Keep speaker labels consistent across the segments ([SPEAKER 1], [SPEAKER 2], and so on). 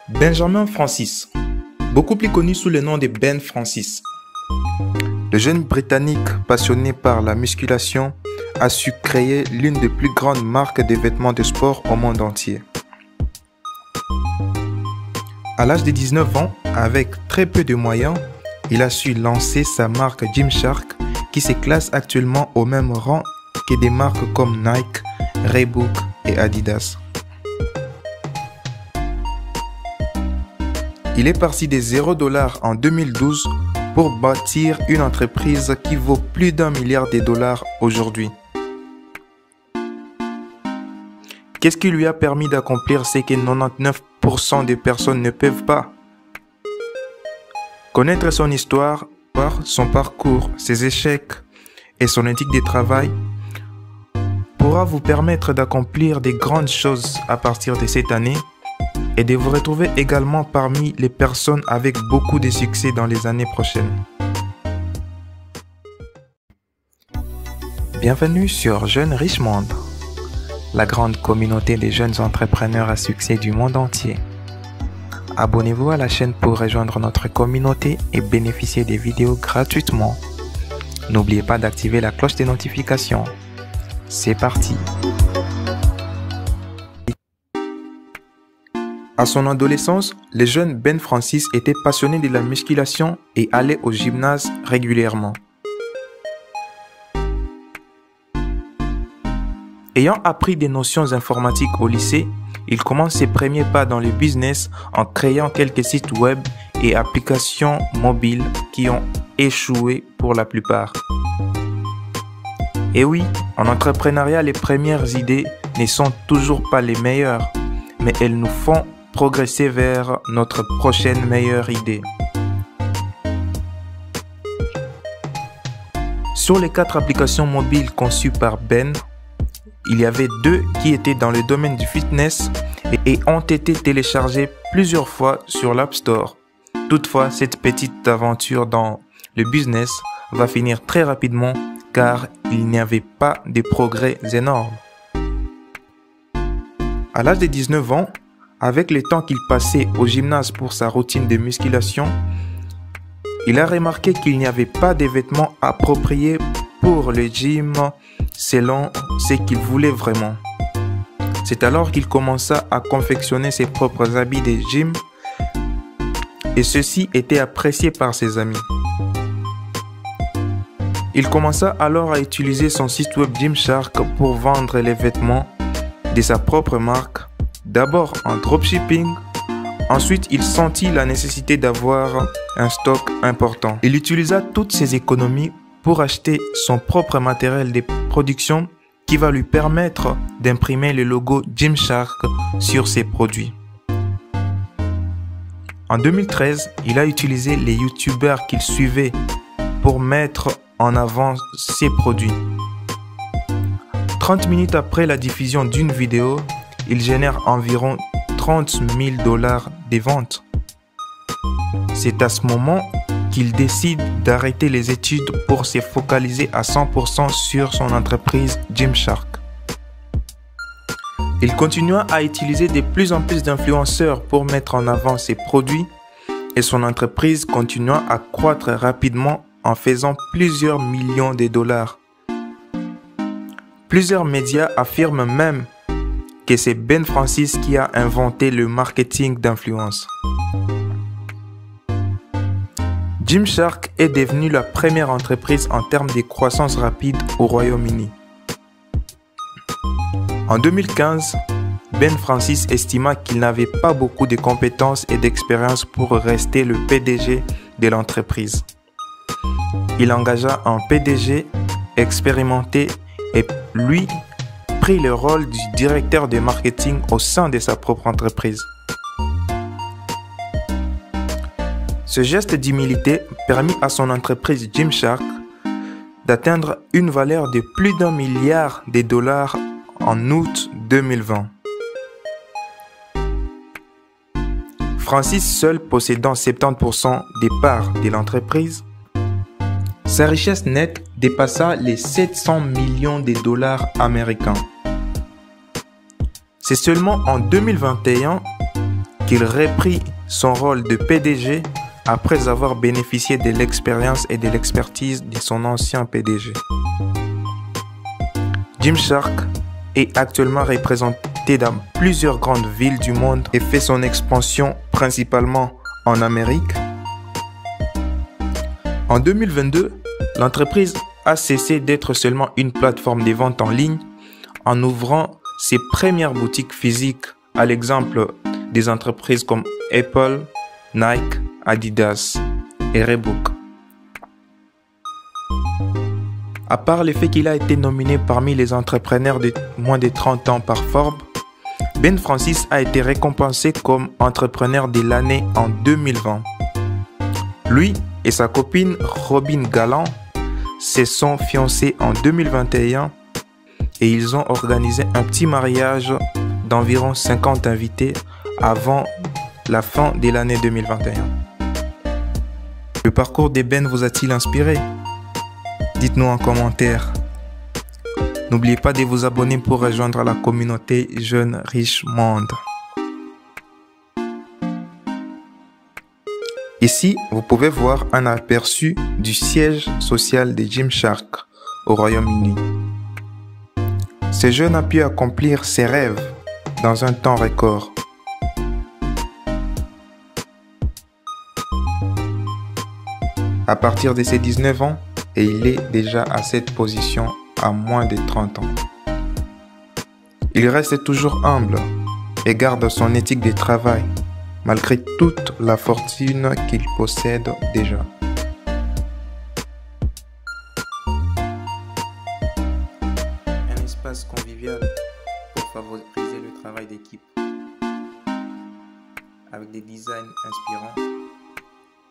[SPEAKER 1] Benjamin Francis, beaucoup plus connu sous le nom de Ben Francis. Le jeune Britannique passionné par la musculation a su créer l'une des plus grandes marques de vêtements de sport au monde entier. À l'âge de 19 ans, avec très peu de moyens, il a su lancer sa marque Gymshark qui se classe actuellement au même rang que des marques comme Nike, Reebok et Adidas. Il est parti de $0 en 2012 pour bâtir une entreprise qui vaut plus d'1 milliard de dollars aujourd'hui. Qu'est-ce qui lui a permis d'accomplir ce que 99% des personnes ne peuvent pas? Connaître son histoire, son parcours, ses échecs et son éthique de travail pourra vous permettre d'accomplir des grandes choses à partir de cette année et de vous retrouver également parmi les personnes avec beaucoup de succès dans les années prochaines. Bienvenue sur Jeunes Riches Monde, la grande communauté des jeunes entrepreneurs à succès du monde entier. Abonnez-vous à la chaîne pour rejoindre notre communauté et bénéficier des vidéos gratuitement. N'oubliez pas d'activer la cloche des notifications. C'est parti! À son adolescence, le jeune Ben Francis était passionné de la musculation et allait au gymnase régulièrement. Ayant appris des notions informatiques au lycée, il commence ses premiers pas dans le business en créant quelques sites web et applications mobiles qui ont échoué pour la plupart. Et oui, en entrepreneuriat, les premières idées ne sont toujours pas les meilleures, mais elles nous font progresser vers notre prochaine meilleure idée. Sur les 4 applications mobiles conçues par Ben, il y avait 2 qui étaient dans le domaine du fitness et ont été téléchargées plusieurs fois sur l'App Store. Toutefois, cette petite aventure dans le business va finir très rapidement car il n'y avait pas de progrès énormes. À l'âge de 19 ans, avec le temps qu'il passait au gymnase pour sa routine de musculation, il a remarqué qu'il n'y avait pas de vêtements appropriés pour le gym selon ce qu'il voulait vraiment. C'est alors qu'il commença à confectionner ses propres habits de gym et ceux-ci étaient appréciés par ses amis. Il commença alors à utiliser son site web Gymshark pour vendre les vêtements de sa propre marque, d'abord en dropshipping, ensuite il sentit la nécessité d'avoir un stock important. Il utilisa toutes ses économies pour acheter son propre matériel de production qui va lui permettre d'imprimer le logo Gymshark sur ses produits. En 2013, il a utilisé les youtubeurs qu'il suivait pour mettre en avant ses produits. 30 minutes après la diffusion d'une vidéo, il génère environ $30 000 de ventes. C'est à ce moment qu'il décide d'arrêter les études pour se focaliser à 100% sur son entreprise Gymshark. Il continua à utiliser de plus en plus d'influenceurs pour mettre en avant ses produits et son entreprise continua à croître rapidement en faisant plusieurs millions de dollars. Plusieurs médias affirment même que c'est Ben Francis qui a inventé le marketing d'influence. Gymshark est devenue la première entreprise en termes de croissance rapide au Royaume-Uni. En 2015, Ben Francis estima qu'il n'avait pas beaucoup de compétences et d'expérience pour rester le PDG de l'entreprise. Il engagea un PDG expérimenté et lui prit le rôle du directeur de marketing au sein de sa propre entreprise. Ce geste d'humilité permit à son entreprise Gymshark d'atteindre une valeur de plus d'1 milliard de dollars en août 2020. Francis seul possédant 70% des parts de l'entreprise, sa richesse nette dépassa les 700 millions de dollars américains. C'est seulement en 2021 qu'il reprit son rôle de PDG après avoir bénéficié de l'expérience et de l'expertise de son ancien PDG. Gymshark est actuellement représenté dans plusieurs grandes villes du monde et fait son expansion principalement en Amérique. En 2022, l'entreprise a cessé d'être seulement une plateforme de vente en ligne en ouvrant ses premières boutiques physiques, à l'exemple des entreprises comme Apple, Nike, Adidas et Reebok. À part le fait qu'il a été nominé parmi les entrepreneurs de moins de 30 ans par Forbes, Ben Francis a été récompensé comme entrepreneur de l'année en 2020. Lui et sa copine Robin Galland se sont fiancés en 2021 et ils ont organisé un petit mariage d'environ 50 invités avant la fin de l'année 2021. Le parcours de Ben vous a-t-il inspiré? Dites-nous en commentaire. N'oubliez pas de vous abonner pour rejoindre la communauté Jeune Riche Monde. Ici, vous pouvez voir un aperçu du siège social de Gymshark au Royaume-Uni. Ce jeune a pu accomplir ses rêves dans un temps record. À partir de ses 19 ans, et il est déjà à cette position à moins de 30 ans. Il reste toujours humble et garde son éthique de travail, malgré toute la fortune qu'il possède déjà. Un espace convivial pour favoriser le travail d'équipe, avec des designs inspirants,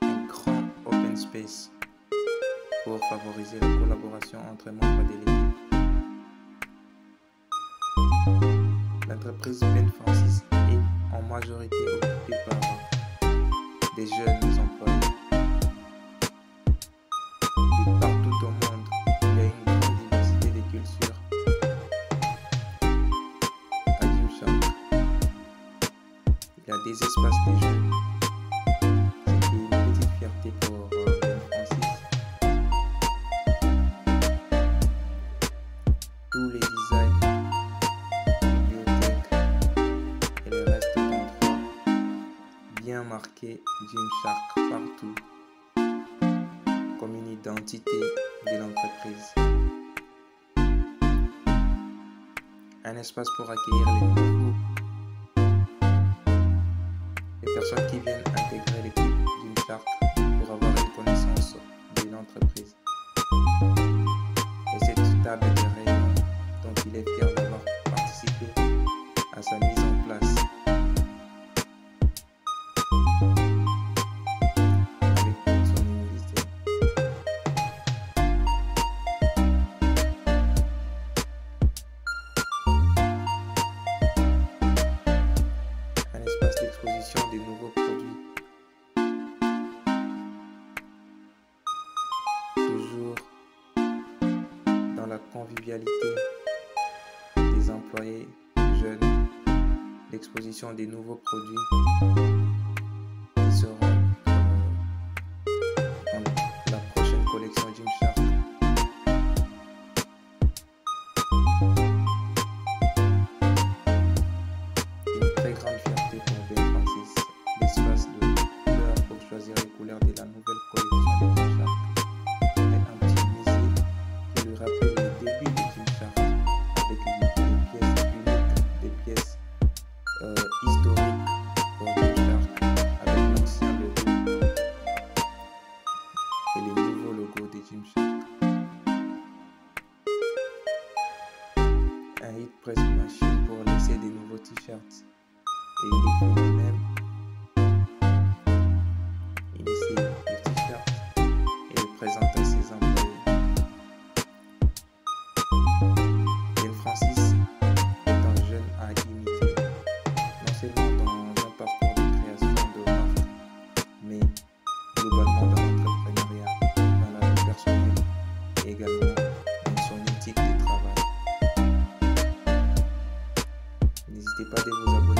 [SPEAKER 1] un grand open space pour favoriser la collaboration entre membres de l'équipe. L'entreprise Ben Francis est en majorité occupée par des jeunes employés. De partout au monde, il y a une grande diversité de cultures à Gymshark. Il y a des espaces de jeux. C'est une petite fierté pour Ben Francis. Tous les designs, bibliothèques et le reste d'endroits bien marqués Gymshark partout comme une identité de l'entreprise. Un espace pour accueillir les nouveaux, les personnes qui viennent intégrer l'équipe Gymshark pour avoir une connaissance de l'entreprise. Et cette table de réunion dont il est fier d'avoir participé à sa mise en place. Avec toute son humilité. Un espace d'exposition des nouveaux produits. Toujours dans la convivialité des employés jeunes, l'exposition des nouveaux produits qui seront dans la prochaine collection Gymshark. Une très grande fierté pour Ben Francis, l'espace de couleurs pour choisir les couleurs de la nouvelle collection de Gymshark. Un petit musée qui lui rappelle le début de Gymshark avec des pièces uniques, des pièces historiques pour Gymshark avec l'ancien logo et les nouveaux logos de Gymshark. Un hit press machine pour laisser des nouveaux t-shirts et il est fait lui-même. Il essaie le t-shirt et le présente à ses employés. Ben Francis est un jeune à imiter, non seulement dans un parcours de création de marque, mais globalement dans l'entrepreneuriat, dans la vie personnelle et également dans son éthique de travail. N'hésitez pas à vous abonner